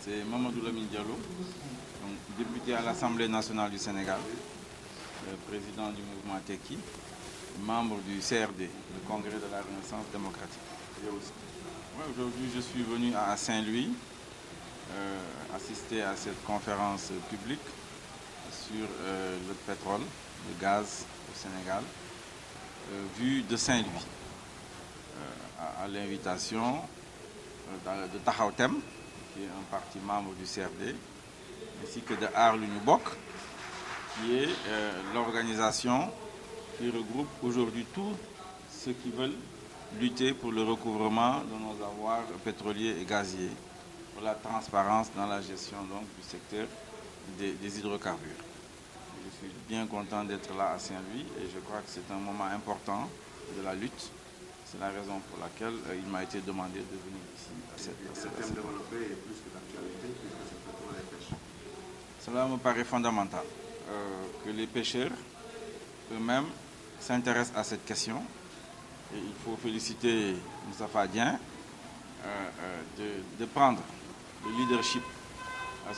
C'est Mamadou Lamine Diallo, donc député à l'Assemblée nationale du Sénégal, président du mouvement Tekki, membre du CRD, le Congrès de la Renaissance démocratique. Ouais, aujourd'hui, je suis venu à Saint-Louis assister à cette conférence publique sur le pétrole, le gaz au Sénégal, vue de Saint-Louis, à l'invitation de Taxaw Thème, qui est un parti membre du CRD, ainsi que de Aar Lu Ñu Bokk, qui est l'organisation qui regroupe aujourd'hui tous ceux qui veulent lutter pour le recouvrement de nos avoirs pétroliers et gaziers, pour la transparence dans la gestion donc, du secteur des hydrocarbures. Je suis bien content d'être là à Saint-Louis et je crois que c'est un moment important de la lutte. C'est la raison pour laquelle il m'a été demandé de venir ici à cette thème développé est plus que d'actualité, puisque c'est plutôt les pêches. Cela me paraît fondamental que les pêcheurs eux-mêmes s'intéressent à cette question. Et il faut féliciter Moustapha Dieng de prendre le leadership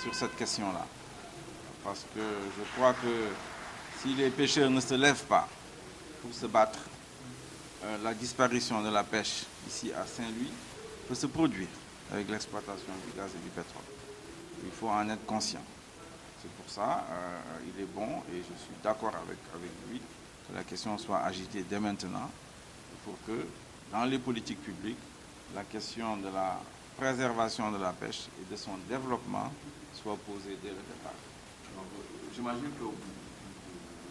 sur cette question-là. Parce que je crois que si les pêcheurs ne se lèvent pas pour se battre, la disparition de la pêche ici à Saint-Louis peut se produire avec l'exploitation du gaz et du pétrole. Il faut en être conscient. C'est pour ça il est bon et je suis d'accord avec lui que la question soit agitée dès maintenant pour que dans les politiques publiques, la question de la préservation de la pêche et de son développement soit posée dès le départ. J'imagine que vous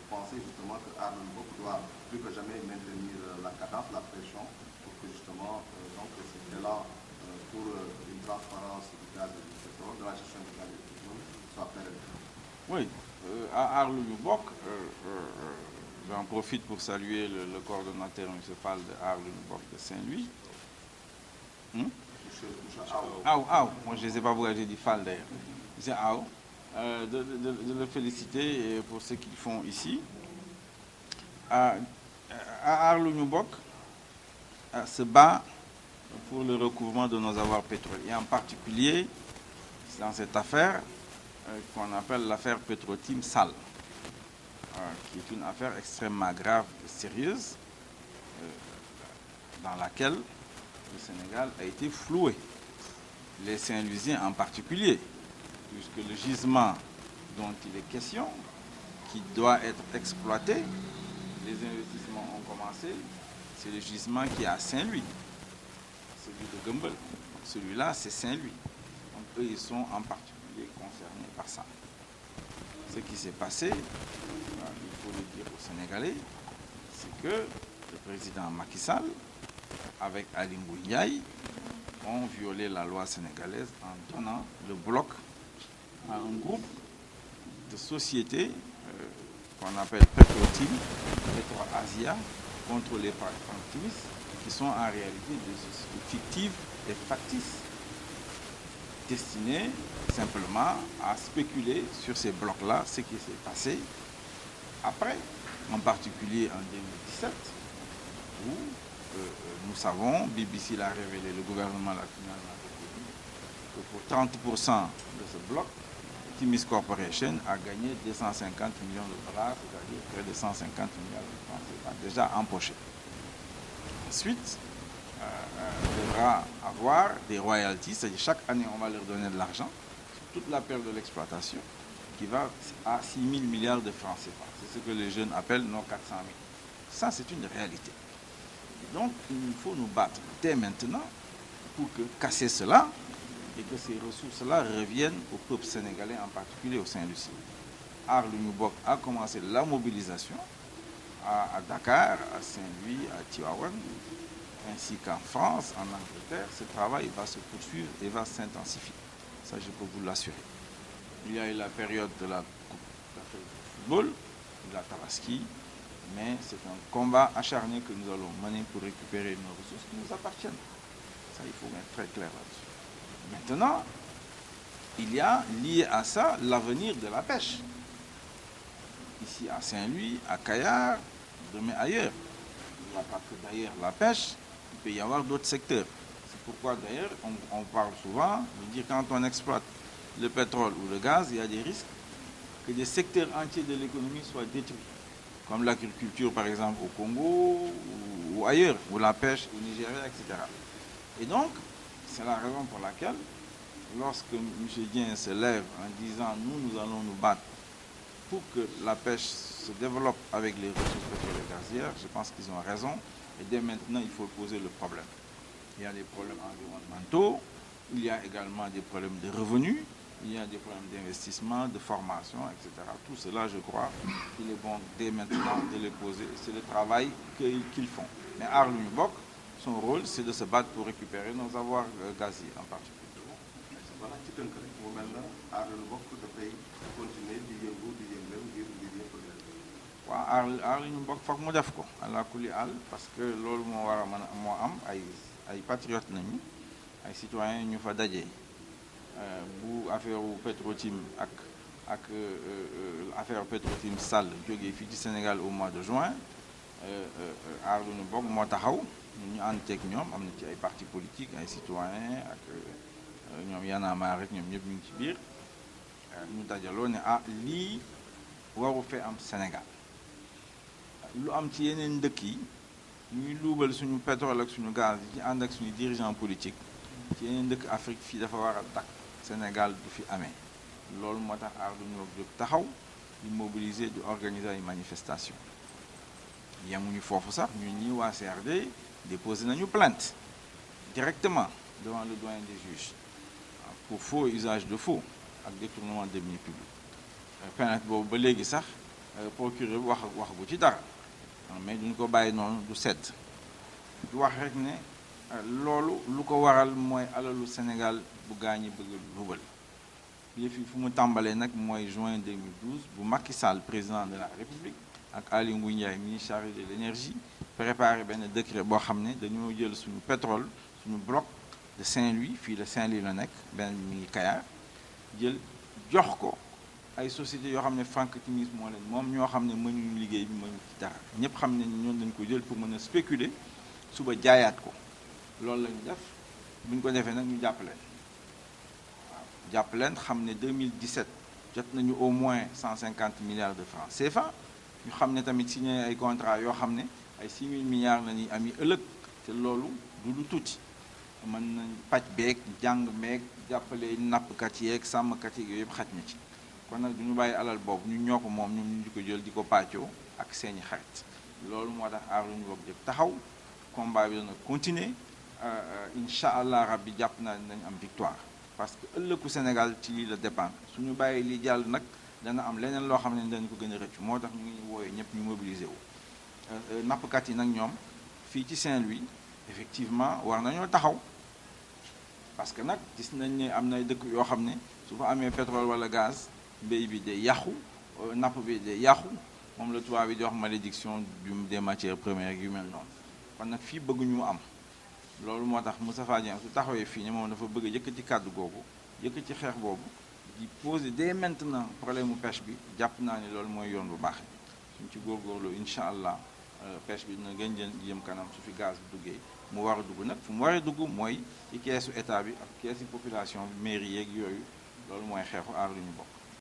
pensez justement que Aar Lu Ñu Bokk doit plus que jamais maintenir la cadence, la pression, pour que justement donc, c'était là pour une transparence du gaz et du pétrole, de la gestion du gaz et du pétrole, soit pérenne. Oui, à Aar Lu Ñu Bokk, j'en profite pour saluer le coordonnateur municipal de Aar Lu Ñu Bokk de Saint-Louis. Monsieur Aou, moi je ne sais pas pourquoi j'ai dit Fall d'ailleurs. C'est Aou. De le féliciter pour ce qu'ils font ici. À Aar Lu Ñu Bokk se bat pour le recouvrement de nos avoirs pétroliers. Et en particulier, dans cette affaire qu'on appelle l'affaire Petro-Tim Sall, qui est une affaire extrêmement grave et sérieuse, dans laquelle le Sénégal a été floué. Les Saint-Louisiens en particulier, puisque le gisement dont il est question, qui doit être exploité, les investissements ont commencé, c'est le gisement qui est à Saint-Louis, celui de Gumbel. Celui-là, c'est Saint-Louis. Donc eux, ils sont en particulier concernés par ça. Ce qui s'est passé, il faut le dire aux Sénégalais, c'est que le président Macky Sall, avec Ali Ngouille Ndiaye, ont violé la loi sénégalaise en donnant le bloc à un groupe de sociétés qu'on appelle Petro-Tim, Petro-Asia, contrôlées par Franck Timis, qui sont en réalité des sociétés fictives et factices, destinées simplement à spéculer sur ces blocs-là, ce qui s'est passé après, en particulier en 2017, où nous savons, BBC l'a révélé, le gouvernement l'a finalement reconnu, que pour 30% de ce bloc, Timis Corporation a gagné 250 millions de dollars, c'est-à-dire près de 150 milliards de francs CFA, déjà empochés. Ensuite, il devra avoir des royalties, c'est-à-dire chaque année on va leur donner de l'argent sur toute la période de l'exploitation, qui va à 6 000 milliards de francs CFA. C'est ce que les jeunes appellent nos 400 000. Ça, c'est une réalité. Donc, il faut nous battre dès maintenant pour casser cela et que ces ressources-là reviennent au peuple sénégalais, en particulier au Saint-Lucie. Aar Lu Ñu Bokk a commencé la mobilisation à Dakar, à Saint-Louis, à Tivaouane, ainsi qu'en France, en Angleterre. Ce travail va se poursuivre et va s'intensifier. Ça, je peux vous l'assurer. Il y a eu la période de la Coupe d'Afrique de football, de la Tabaski, mais c'est un combat acharné que nous allons mener pour récupérer nos ressources qui nous appartiennent. Ça, il faut être très clair là-dessus. Maintenant, il y a lié à ça l'avenir de la pêche. Ici à Saint-Louis, à Kayar, mais ailleurs. Il n'y a pas que d'ailleurs la pêche, il peut y avoir d'autres secteurs. C'est pourquoi d'ailleurs on parle souvent de dire quand on exploite le pétrole ou le gaz, il y a des risques que des secteurs entiers de l'économie soient détruits, comme l'agriculture par exemple au Congo ou ailleurs, ou la pêche au Nigeria, etc. Et donc, c'est la raison pour laquelle, lorsque M. Dieng se lève en disant nous allons nous battre pour que la pêche se développe avec les ressources pétrolières et gazières, je pense qu'ils ont raison. Et dès maintenant, il faut poser le problème. Il y a des problèmes environnementaux, il y a également des problèmes de revenus, il y a des problèmes d'investissement, de formation, etc. Tout cela, je crois, il est bon dès maintenant de les poser. C'est le travail qu'ils font. Mais Aar Lu Ñu Bokk, son rôle, c'est de se battre pour récupérer nos avoirs gaziers en particulier. Voilà, ci tënk rek mu mel na Aar Lu Ñu Bokk dafay continuer di yëngu di yëngal ngir yëpp leen. waaw Aar Lu Ñu Bokk foog mu def ko ala kulli àll parce que loolu moo war a mën a moo am ay patriotes nañu ay citoyens ñu fa dajee bu affaire Petro-Tim ak affaire Petro-Tim Sall jógee fii ci Sénégal au mois de juin Aar Lu Ñu Bokk moo taxaw ñu ànd ceeg ñoom am na ci ay partis politiques ay citoyens ak ñoom Y'en a marre rek ñoom ñëpp ñu ngi ci biir ñu dajaloo ne lii waru fee am Sénégal lu am ci yeneen dëkk yi ñuy luubal suñu pétrole ak suñu gaz yi ci ànd ak suñu dirigeant politique ci yeneen dëkk Afrique fii dafa war a dakk Sénégal du fi amee loolu moo tax Aar Lu Ñu Bokk jóg taxaw di mobiliser di organiser ay manifestation yemuñu foofu sax ñun ñi waa CRD déposé nañu plainte directement devant le doyen des juges pour faux usage de faux ak détournement de deniers publics plainte boobu ba léegi sax procureur bi wax gu ci dara mais duñ ko bàyyi noonu du sedd du wax rek ne loolu lu ko waral mooy alalu Sénégal bu gaañi bëgg lubal yëf yi fu mu tàmbalee nag mooy juin 2012 bu Macky Sall président de la République ak Aly Ngouille Ndiaye ministre chargé de l'énergie préparé benn décret boo xam ne dañoo jël suñu pétrole suñu bloc de Saint-Louis fii la Saint-Louis la nekk benn mi ngi Kayar jël jox ko ay sociétés yoo xam ne Franck Timis moo leen moom ñoo xam ne mënuñu liggéey bi mënuñu ci dara ñëpp xam ne ñoom dañ ko jël pour mën a spéculer suba jaayaat ko loolu la ñu def bu ñu ko defee nag ñu jàpp leen waaw jàpp leen xam ne 2017 jot nañu au moins 150 milliards de francs CFA ñu xam ne tamit signé ay contrat yoo xam ne ay 6 000 milliards la ñuy am yi ëllëg te loolu du lu tuuti mën nañ pàcc beeg jàng meeg jàppale nappkat yeeg sàmmkat yeeg yooyu yëpp xaj na ci kon nag du ñu bàyyi alal boobu ñu ñoo ko moom ñoom ñu di ko jël di ko pàccoo ak seeni xarit loolu moo tax Aar Lu Ñu Bokk jëpp taxaw combat bi dana continuer incha allah rabbi jàpp naa ne nañ am victoire parce que ëllëgu Sénégal ci lii la dépendre suñu bàyyi li jàll nag dana am leneen loo xam ne dañ ko gën a rëccu moo tax ñu ngi wooyee ñëpp ñu mobiliser wu nappkat yi nag ñoom fii ci Saint-Louis effectivement war nañoo taxaw parce que nag gis nañ ne am na dëkk yoo xam ne su fa amee pétrole wala gaz mbéy bi day yàqu napp bi day yàqu moom la tubaab bi di wax malédiction des matières premières yu mel noonu kon nag fii bëgguñu am loolu moo tax Moustapha Dieng su taxawee fii ne moom dafa bëgg a yëkkati kàddu googu yëkkati xeex boobu di poser dès maintenant problème mu pêche bi jàpp naa ne loolu mooy yoon bu baax suñ ci góorgóorlu incha allah pêche bi dina gën jëm kanam su fi gaz bi duggee mu war a dugg nag fu mu war a dugg mooy ci keesu état bi ak keesu population bi mairie yeeg yooyu loolu mooy xeexu Aar Lu Ñu Bokk